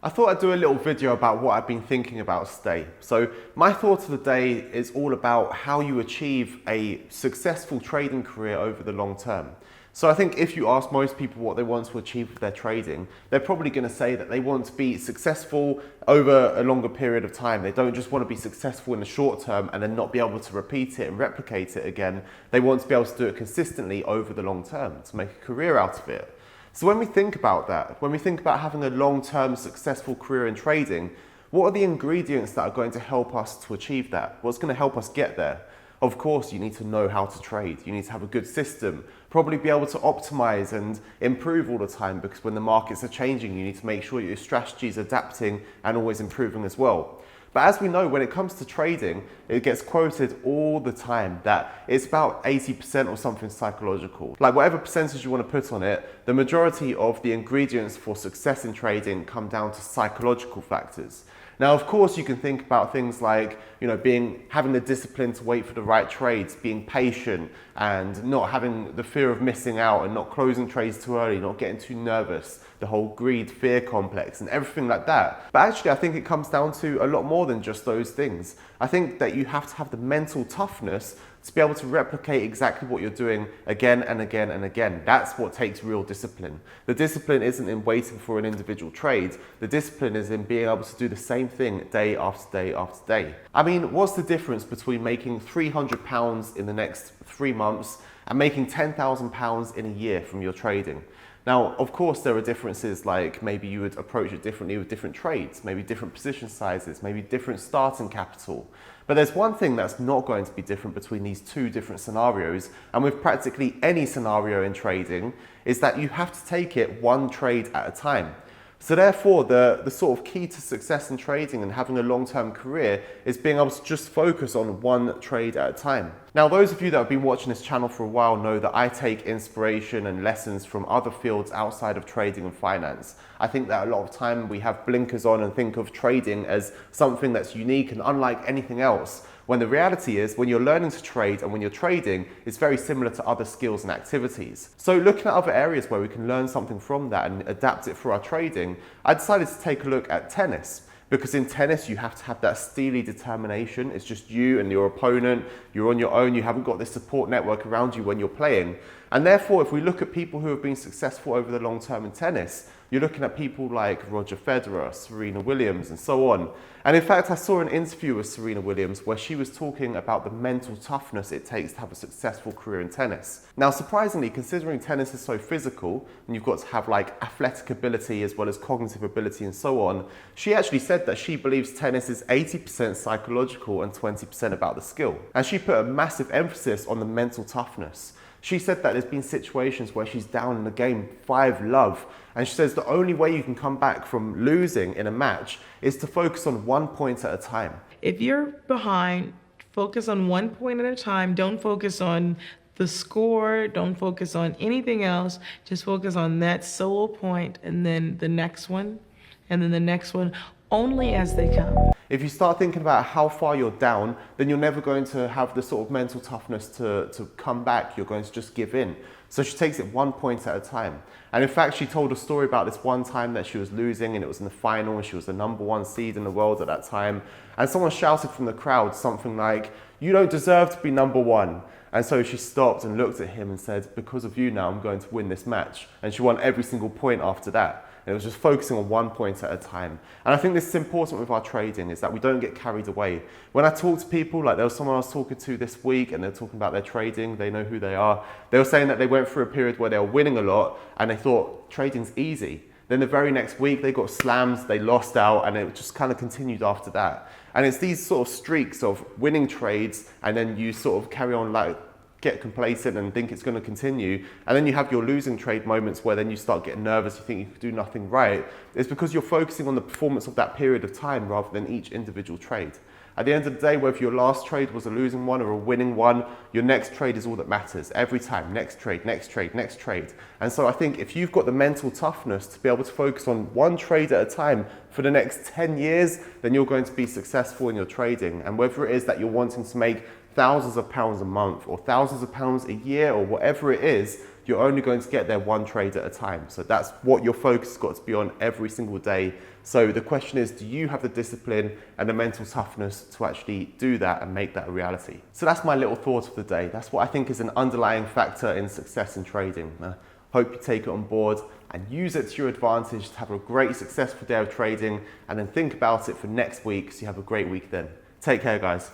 I thought I'd do a little video about what I've been thinking about today. So my thought of the day is all about how you achieve a successful trading career over the long term. So I think if you ask most people what they want to achieve with their trading, they're probably going to say that they want to be successful over a longer period of time. They don't just want to be successful in the short term and then not be able to repeat it and replicate it again. They want to be able to do it consistently over the long term to make a career out of it. So when we think about that, when we think about having a long-term successful career in trading, what are the ingredients that are going to help us to achieve that? What's going to help us get there? Of course, you need to know how to trade. You need to have a good system, probably be able to optimize and improve all the time, because when the markets are changing, you need to make sure your strategy is adapting and always improving as well. But as we know, when it comes to trading, it gets quoted all the time that it's about 80% or something psychological. Like whatever percentage you want to put on it, the majority of the ingredients for success in trading come down to psychological factors. Now, of course, you can think about things like, having the discipline to wait for the right trades, being patient and not having the fear of missing out and not closing trades too early, not getting too nervous, the whole greed, fear complex and everything like that. But actually, I think it comes down to a lot more than just those things. I think that you have to have the mental toughness to be able to replicate exactly what you're doing again and again and again. That's what takes real discipline. The discipline isn't in waiting for an individual trade. The discipline is in being able to do the same thing day after day after day. I mean, what's the difference between making £300 in the next 3 months and making £10,000 in a year from your trading? Now, of course, there are differences, like maybe you would approach it differently with different trades, maybe different position sizes, maybe different starting capital. But there's one thing that's not going to be different between these two different scenarios, and with practically any scenario in trading, is that you have to take it one trade at a time. So therefore, the sort of key to success in trading and having a long-term career is being able to just focus on one trade at a time. Now, those of you that have been watching this channel for a while know that I take inspiration and lessons from other fields outside of trading and finance. I think that a lot of time we have blinkers on and think of trading as something that's unique and unlike anything else, when the reality is, when you're learning to trade and when you're trading, it's very similar to other skills and activities. So looking at other areas where we can learn something from that and adapt it for our trading, I decided to take a look at tennis. Because in tennis, you have to have that steely determination. It's just you and your opponent. You're on your own. You haven't got this support network around you when you're playing. And therefore, if we look at people who have been successful over the long term in tennis, you're looking at people like Roger Federer, Serena Williams, and so on. And in fact, I saw an interview with Serena Williams where she was talking about the mental toughness it takes to have a successful career in tennis. Now, surprisingly, considering tennis is so physical, and you've got to have like athletic ability as well as cognitive ability and so on, she actually said that she believes tennis is 80% psychological and 20% about the skill. And she put a massive emphasis on the mental toughness. She said that there's been situations where she's down in the game 5-love, and she says the only way you can come back from losing in a match is to focus on 1 point at a time. If you're behind, focus on 1 point at a time. Don't focus on the score. Don't focus on anything else. Just focus on that sole point, and then the next one, and then the next one, only as they come. If you start thinking about how far you're down, then you're never going to have the sort of mental toughness to come back. You're going to just give in. So she takes it 1 point at a time. And in fact, she told a story about this one time that she was losing and it was in the final and she was the #1 seed in the world at that time. And someone shouted from the crowd something like, "You don't deserve to be #1. And so she stopped and looked at him and said, "Because of you now, I'm going to win this match." And she won every single point after that. And it was just focusing on 1 point at a time. And I think this is important with our trading, is that we don't get carried away. When I talk to people, like there was someone I was talking to this week and they're talking about their trading, they know who they are. They were saying that they went through a period where they were winning a lot and they thought trading's easy. Then the very next week they got slams, they lost out, and it just kind of continued after that. And it's these sort of streaks of winning trades and then you sort of carry on like get complacent and think it's going to continue, and then you have your losing trade moments where then you start getting nervous, you think you could do nothing right. It's because you're focusing on the performance of that period of time rather than each individual trade. At the end of the day, whether your last trade was a losing one or a winning one, your next trade is all that matters. Every time, next trade, next trade, next trade. And so I think if you've got the mental toughness to be able to focus on one trade at a time for the next 10 years, then you're going to be successful in your trading. And whether it is that you're wanting to make thousands of pounds a month or thousands of pounds a year or whatever it is, you're only going to get there one trade at a time. So that's what your focus has got to be on every single day. So the question is, do you have the discipline and the mental toughness to actually do that and make that a reality? So that's my little thought of the day. That's what I think is an underlying factor in success in trading. Hope you take it on board and use it to your advantage to have a great, successful day of trading, and then think about it for next week so you have a great week then. Take care, guys.